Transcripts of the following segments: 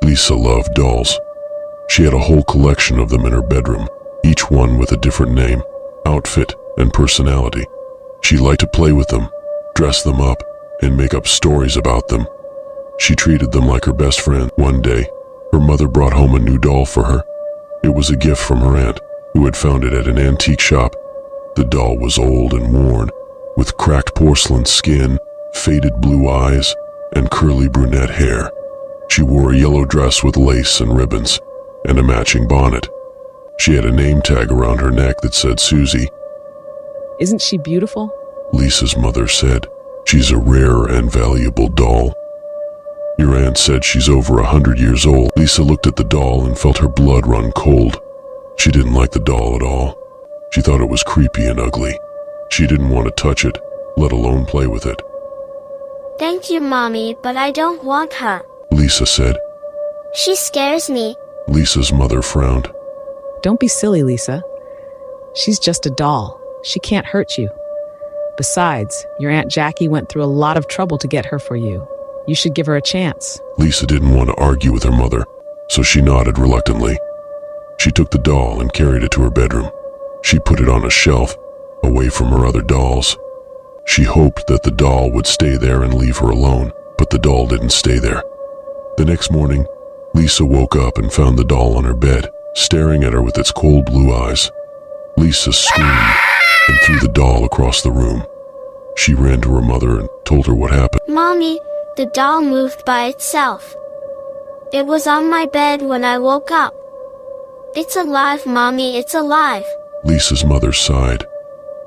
Lisa loved dolls. She had a whole collection of them in her bedroom, each one with a different name, outfit, and personality. She liked to play with them, dress them up, and make up stories about them. She treated them like her best friend. One day, her mother brought home a new doll for her. It was a gift from her aunt, who had found it at an antique shop. The doll was old and worn, with cracked porcelain skin, faded blue eyes, and curly brunette hair. She wore a yellow dress with lace and ribbons, and a matching bonnet. She had a name tag around her neck that said Susie. Isn't she beautiful? Lisa's mother said, "She's a rare and valuable doll." Your aunt said she's over 100 years old. Lisa looked at the doll and felt her blood run cold. She didn't like the doll at all. She thought it was creepy and ugly. She didn't want to touch it, let alone play with it. Thank you, Mommy, but I don't want her. Lisa said. She scares me. Lisa's mother frowned. Don't be silly, Lisa. She's just a doll. She can't hurt you. Besides, your Aunt Jackie went through a lot of trouble to get her for you. You should give her a chance. Lisa didn't want to argue with her mother, so she nodded reluctantly. She took the doll and carried it to her bedroom. She put it on a shelf, away from her other dolls. She hoped that the doll would stay there and leave her alone, but the doll didn't stay there. The next morning, Lisa woke up and found the doll on her bed, staring at her with its cold blue eyes. Lisa screamed and threw the doll across the room. She ran to her mother and told her what happened. Mommy, the doll moved by itself. It was on my bed when I woke up. It's alive, Mommy, it's alive. Lisa's mother sighed.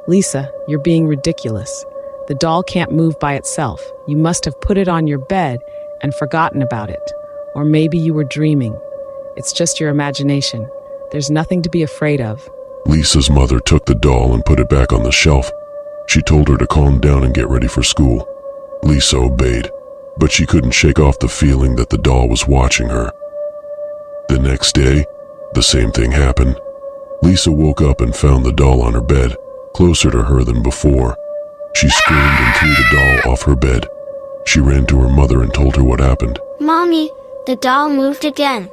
Lisa, you're being ridiculous. The doll can't move by itself. You must have put it on your bed and forgotten about it. Or maybe you were dreaming. It's just your imagination. There's nothing to be afraid of. Lisa's mother took the doll and put it back on the shelf. She told her to calm down and get ready for school. Lisa obeyed, but she couldn't shake off the feeling that the doll was watching her. The next day, the same thing happened. Lisa woke up and found the doll on her bed, closer to her than before. She screamed and threw the doll off her bed. She ran to her mother and told her what happened. Mommy, the doll moved again.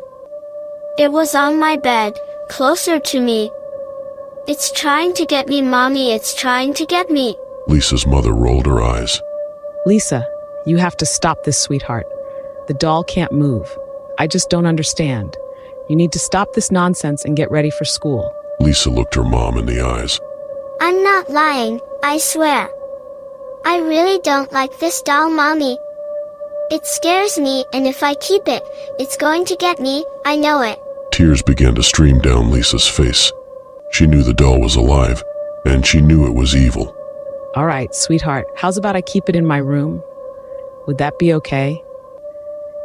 It was on my bed, closer to me. It's trying to get me, Mommy, it's trying to get me. Lisa's mother rolled her eyes. Lisa, you have to stop this, sweetheart. The doll can't move. I just don't understand. You need to stop this nonsense and get ready for school. Lisa looked her mom in the eyes. I'm not lying, I swear. I really don't like this doll, Mommy. It scares me, and if I keep it, it's going to get me, I know it. Tears began to stream down Lisa's face. She knew the doll was alive, and she knew it was evil. All right, sweetheart, how's about I keep it in my room? Would that be okay?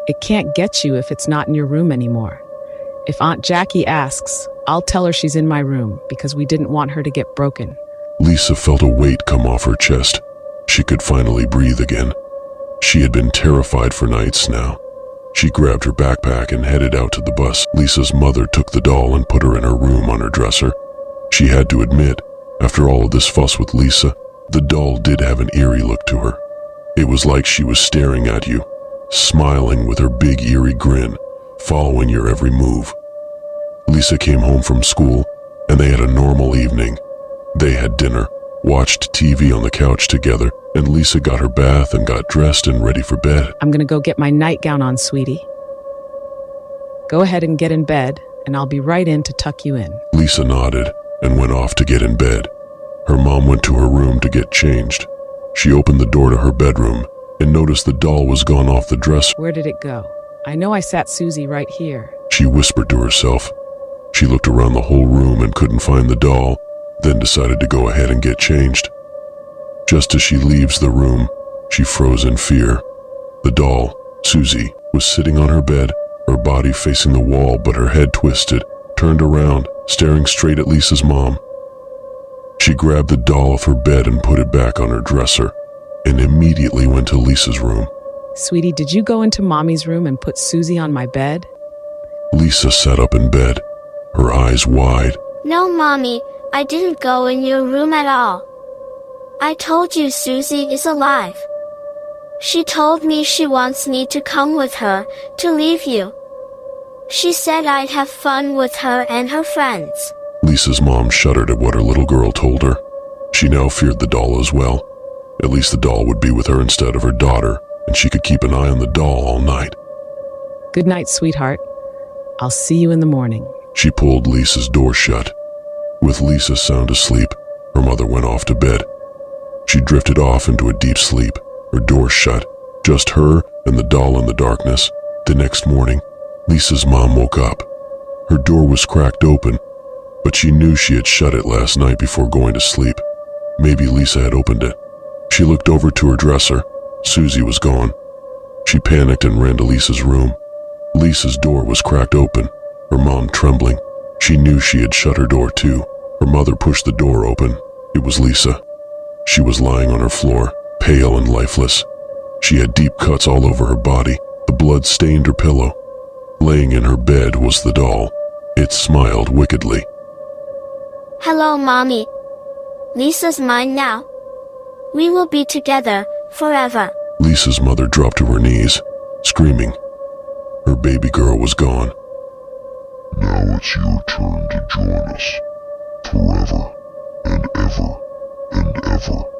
It can't get you if it's not in your room anymore. If Aunt Jackie asks, I'll tell her she's in my room because we didn't want her to get broken. Lisa felt a weight come off her chest. She could finally breathe again. She had been terrified for nights now. She grabbed her backpack and headed out to the bus. Lisa's mother took the doll and put her in her room on her dresser. She had to admit, after all of this fuss with Lisa, the doll did have an eerie look to her. It was like she was staring at you, smiling with her big eerie grin, following your every move. Lisa came home from school, and they had a normal evening. They had dinner, watched TV on the couch together, and Lisa got her bath and got dressed and ready for bed. I'm gonna go get my nightgown on, sweetie. Go ahead and get in bed, and I'll be right in to tuck you in. Lisa nodded and went off to get in bed. Her mom went to her room to get changed. She opened the door to her bedroom and noticed the doll was gone off the dresser. Where did it go? I know I sat Susie right here. She whispered to herself. She looked around the whole room and couldn't find the doll, then decided to go ahead and get changed. Just as she leaves the room, she froze in fear. The doll, Susie, was sitting on her bed, her body facing the wall but her head twisted, turned around, staring straight at Lisa's mom. She grabbed the doll off her bed and put it back on her dresser, and immediately went to Lisa's room. Sweetie, did you go into Mommy's room and put Susie on my bed? Lisa sat up in bed, her eyes wide. No, Mommy, I didn't go in your room at all. I told you Susie is alive. She told me she wants me to come with her, to leave you. She said I'd have fun with her and her friends. Lisa's mom shuddered at what her little girl told her. She now feared the doll as well. At least the doll would be with her instead of her daughter, and she could keep an eye on the doll all night. Good night, sweetheart. I'll see you in the morning. She pulled Lisa's door shut. With Lisa sound asleep, her mother went off to bed. She drifted off into a deep sleep, her door shut, just her and the doll in the darkness. The next morning, Lisa's mom woke up. Her door was cracked open, but she knew she had shut it last night before going to sleep. Maybe Lisa had opened it. She looked over to her dresser. Susie was gone. She panicked and ran to Lisa's room. Lisa's door was cracked open, her mom trembling. She knew she had shut her door too. Her mother pushed the door open. It was Lisa. She was lying on her floor, pale and lifeless. She had deep cuts all over her body. The blood stained her pillow. Laying in her bed was the doll. It smiled wickedly. Hello, Mommy. Lisa's mine now. We will be together forever. Lisa's mother dropped to her knees, screaming. Her baby girl was gone. Now it's your turn to join us, forever and ever and ever.